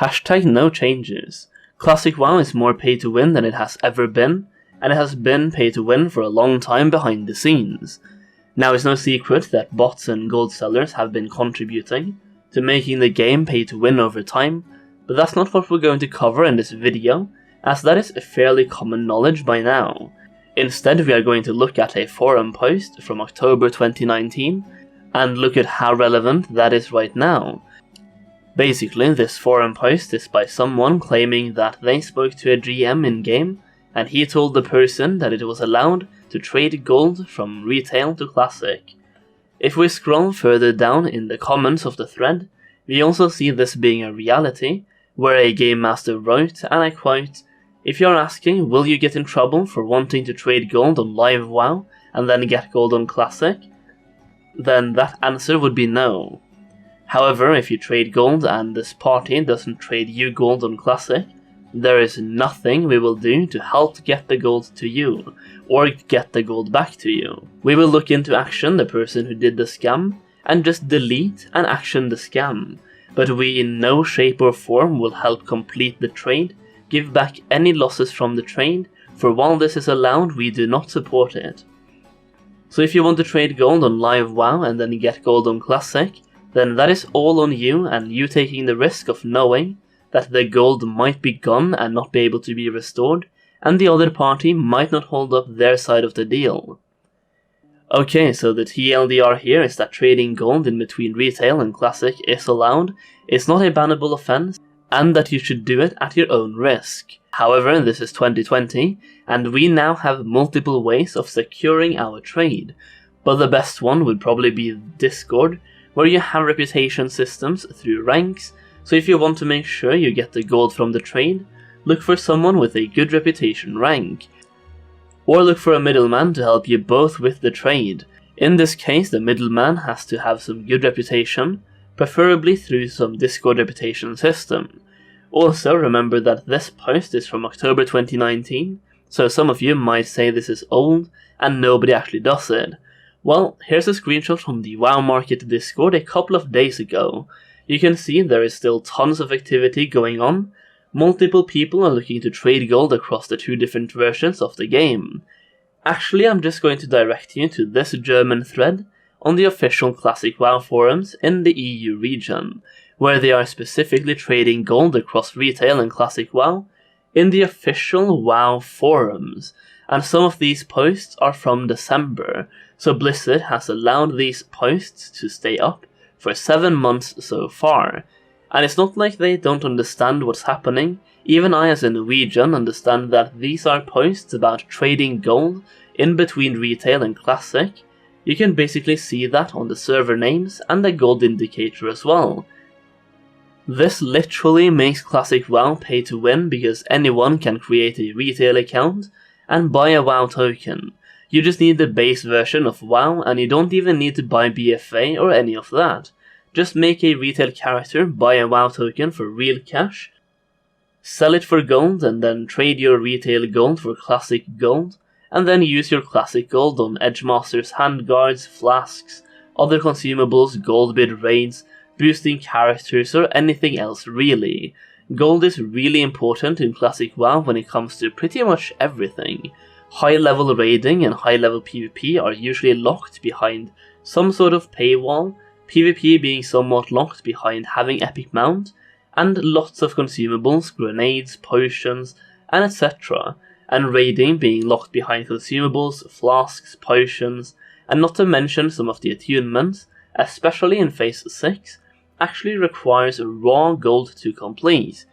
Hashtag no changes. Classic WoW is more pay to win than it has ever been, and it has been pay to win for a long time behind the scenes. Now it's no secret that bots and gold sellers have been contributing to making the game pay to win over time, but that's not what we're going to cover in this video, as that is fairly common knowledge by now. Instead, we are going to look at a forum post from October 2019 and look at how relevant that is right now. Basically, this forum post is by someone claiming that they spoke to a GM in-game and he told the person that it was allowed to trade gold from retail to classic. If we scroll further down in the comments of the thread, we also see this being a reality, where a game master wrote, and I quote, "If you're asking will you get in trouble for wanting to trade gold on live WoW and then get gold on classic, then that answer would be no. However, if you trade gold and this party doesn't trade you gold on classic, there is nothing we will do to help get the gold to you, or get the gold back to you. We will look into action the person who did the scam, and just delete and action the scam, but we in no shape or form will help complete the trade, give back any losses from the trade, for while this is allowed, we do not support it. So if you want to trade gold on live WoW and then get gold on classic, then that is all on you and you taking the risk of knowing that the gold might be gone and not be able to be restored, and the other party might not hold up their side of the deal. Okay, so the TLDR here is that trading gold in between retail and classic is allowed, it's not a bannable offense, and that you should do it at your own risk. However, this is 2020, and we now have multiple ways of securing our trade, but the best one would probably be Discord, where you have reputation systems through ranks, so if you want to make sure you get the gold from the trade, look for someone with a good reputation rank, or look for a middleman to help you both with the trade. In this case, the middleman has to have some good reputation, preferably through some Discord reputation system. Also, remember that this post is from October 2019, so some of you might say this is old and nobody actually does it. Well, here's a screenshot from the WoW Market Discord a couple of days ago. You can see there is still tons of activity going on. Multiple people are looking to trade gold across the two different versions of the game. Actually, I'm just going to direct you to this German thread on the official Classic WoW forums in the EU region, where they are specifically trading gold across retail and Classic WoW in the official WoW forums, and some of these posts are from December, so Blizzard has allowed these posts to stay up for 7 months so far. And it's not like they don't understand what's happening. Even I as a Norwegian understand that these are posts about trading gold in between retail and classic. You can basically see that on the server names and the gold indicator as well. This literally makes Classic WoW pay to win because anyone can create a retail account and buy a WoW token. You just need the base version of WoW and you don't even need to buy BFA or any of that. Just make a retail character, buy a WoW token for real cash, sell it for gold and then trade your retail gold for classic gold, and then use your classic gold on Edgemasters, handguards, flasks, other consumables, gold bid raids, boosting characters or anything else really. Gold is really important in Classic WoW when it comes to pretty much everything. High level raiding and high level PvP are usually locked behind some sort of paywall, PvP being somewhat locked behind having epic mount, and lots of consumables, grenades, potions, and etc. And raiding being locked behind consumables, flasks, potions, and not to mention some of the attunements, especially in Phase 6, actually requires raw gold to complete,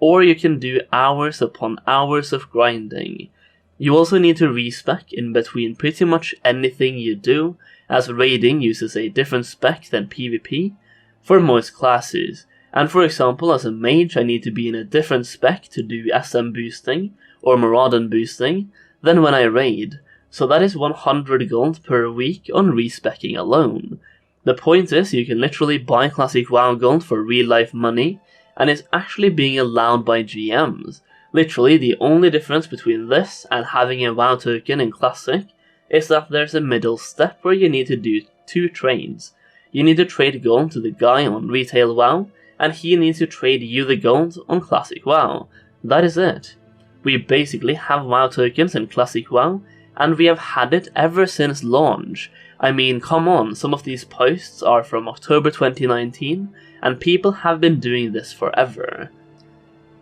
or you can do hours upon hours of grinding. You also need to respec in between pretty much anything you do, as raiding uses a different spec than PvP for most classes, and for example as a mage I need to be in a different spec to do SM boosting or Maraudon boosting than when I raid, so that is 100 gold per week on respecking alone. The point is you can literally buy Classic WoW gold for real life money, and it's actually being allowed by GMs. Literally the only difference between this and having a WoW token in Classic is that there's a middle step where you need to do 2 trades. You need to trade gold to the guy on retail WoW, and he needs to trade you the gold on Classic WoW. That is it. We basically have WoW tokens in Classic WoW, and we have had it ever since launch. I mean, come on, some of these posts are from October 2019, and people have been doing this forever.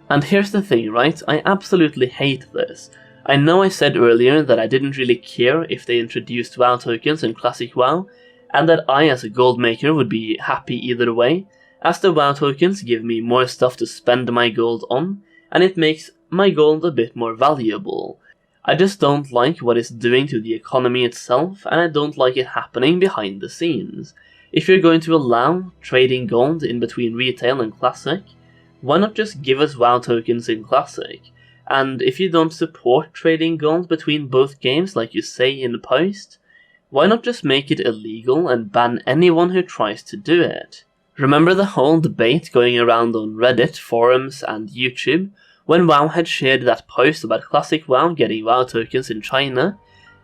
And here's the thing, right? I absolutely hate this. I know I said earlier that I didn't really care if they introduced WoW tokens in Classic WoW, and that I as a gold maker would be happy either way, as the WoW tokens give me more stuff to spend my gold on, and it makes my gold a bit more valuable. I just don't like what it's doing to the economy itself, and I don't like it happening behind the scenes. If you're going to allow trading gold in between retail and Classic, why not just give us WoW tokens in Classic? And if you don't support trading gold between both games like you say in the post, why not just make it illegal and ban anyone who tries to do it? Remember the whole debate going around on Reddit, forums and YouTube when WoW had shared that post about Classic WoW getting WoW tokens in China,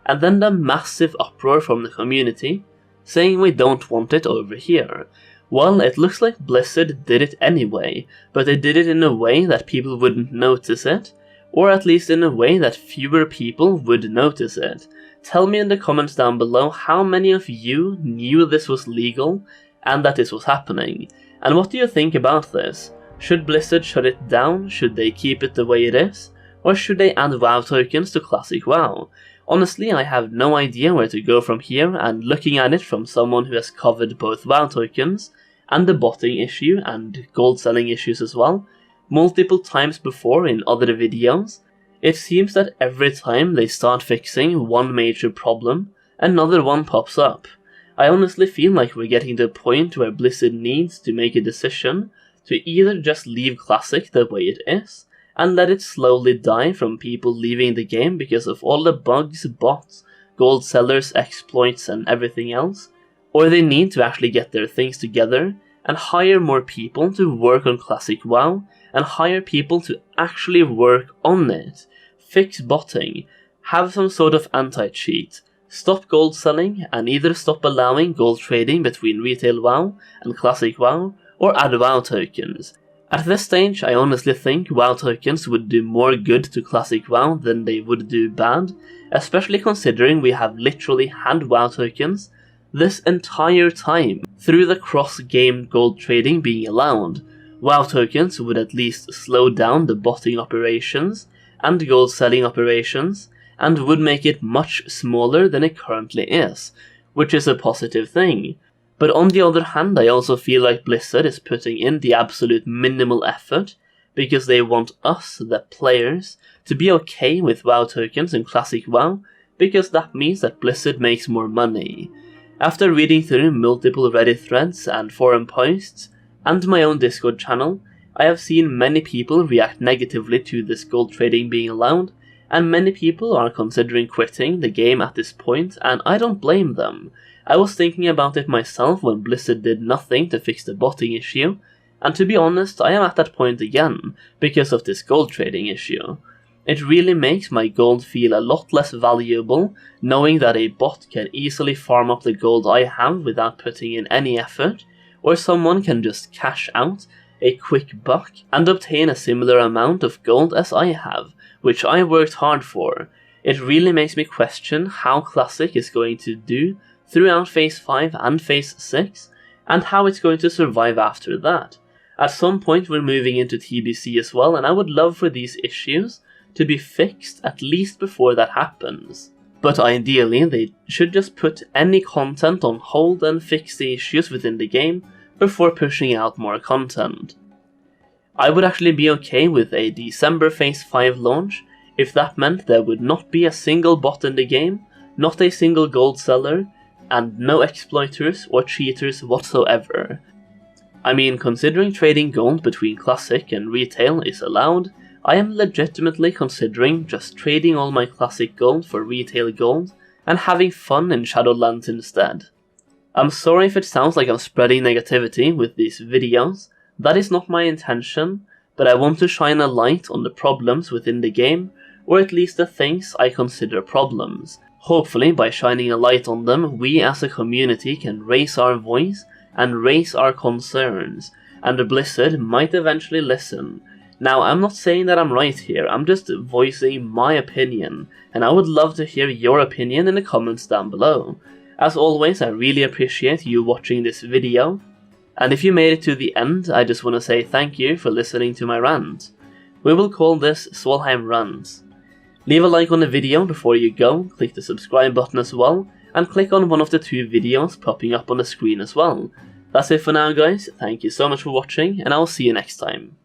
and then the massive uproar from the community saying we don't want it over here? Well, it looks like Blizzard did it anyway, but they did it in a way that people wouldn't notice it, or at least in a way that fewer people would notice it. Tell me in the comments down below how many of you knew this was legal and that this was happening, and what do you think about this? Should Blizzard shut it down? Should they keep it the way it is? Or should they add WoW tokens to Classic WoW? Honestly, I have no idea where to go from here, and looking at it from someone who has covered both WoW tokens and the botting issue and gold selling issues as well, multiple times before in other videos, it seems that every time they start fixing one major problem, another one pops up. I honestly feel like we're getting to a point where Blizzard needs to make a decision to either just leave Classic the way it is, and let it slowly die from people leaving the game because of all the bugs, bots, gold sellers, exploits and everything else, or they need to actually get their things together and hire more people to work on Classic WoW, and hire people to actually work on it, fix botting, have some sort of anti-cheat, stop gold selling, and either stop allowing gold trading between retail WoW and Classic WoW, or add WoW tokens. At this stage, I honestly think WoW tokens would do more good to Classic WoW than they would do bad, especially considering we have literally had WoW tokens this entire time through the cross-game gold trading being allowed. WoW tokens would at least slow down the botting operations and gold selling operations, and would make it much smaller than it currently is, which is a positive thing. But on the other hand, I also feel like Blizzard is putting in the absolute minimal effort because they want us, the players, to be okay with WoW tokens in Classic WoW, because that means that Blizzard makes more money. After reading through multiple Reddit threads and forum posts, and my own Discord channel, I have seen many people react negatively to this gold trading being allowed, and many people are considering quitting the game at this point, and I don't blame them. I was thinking about it myself when Blizzard did nothing to fix the botting issue, and to be honest, I am at that point again, because of this gold trading issue. It really makes my gold feel a lot less valuable, knowing that a bot can easily farm up the gold I have without putting in any effort, or someone can just cash out a quick buck and obtain a similar amount of gold as I have, which I worked hard for. It really makes me question how Classic is going to do throughout Phase 5 and Phase 6, and how it's going to survive after that. At some point we're moving into TBC as well, and I would love for these issues to be fixed at least before that happens. But ideally they should just put any content on hold and fix the issues within the game before pushing out more content. I would actually be okay with a December Phase 5 launch if that meant there would not be a single bot in the game, not a single gold seller, and no exploiters or cheaters whatsoever. I mean, considering trading gold between Classic and retail is allowed, I am legitimately considering just trading all my Classic gold for retail gold and having fun in Shadowlands instead. I'm sorry if it sounds like I'm spreading negativity with these videos, that is not my intention, but I want to shine a light on the problems within the game, or at least the things I consider problems. Hopefully by shining a light on them, we as a community can raise our voice and raise our concerns, and the Blizzard might eventually listen. Now, I'm not saying that I'm right here, I'm just voicing my opinion, and I would love to hear your opinion in the comments down below. As always, I really appreciate you watching this video, and if you made it to the end, I just want to say thank you for listening to my rant. We will call this Solheim Runs. Leave a like on the video before you go, click the subscribe button as well, and click on one of the 2 videos popping up on the screen as well. That's it for now guys, thank you so much for watching, and I'll see you next time.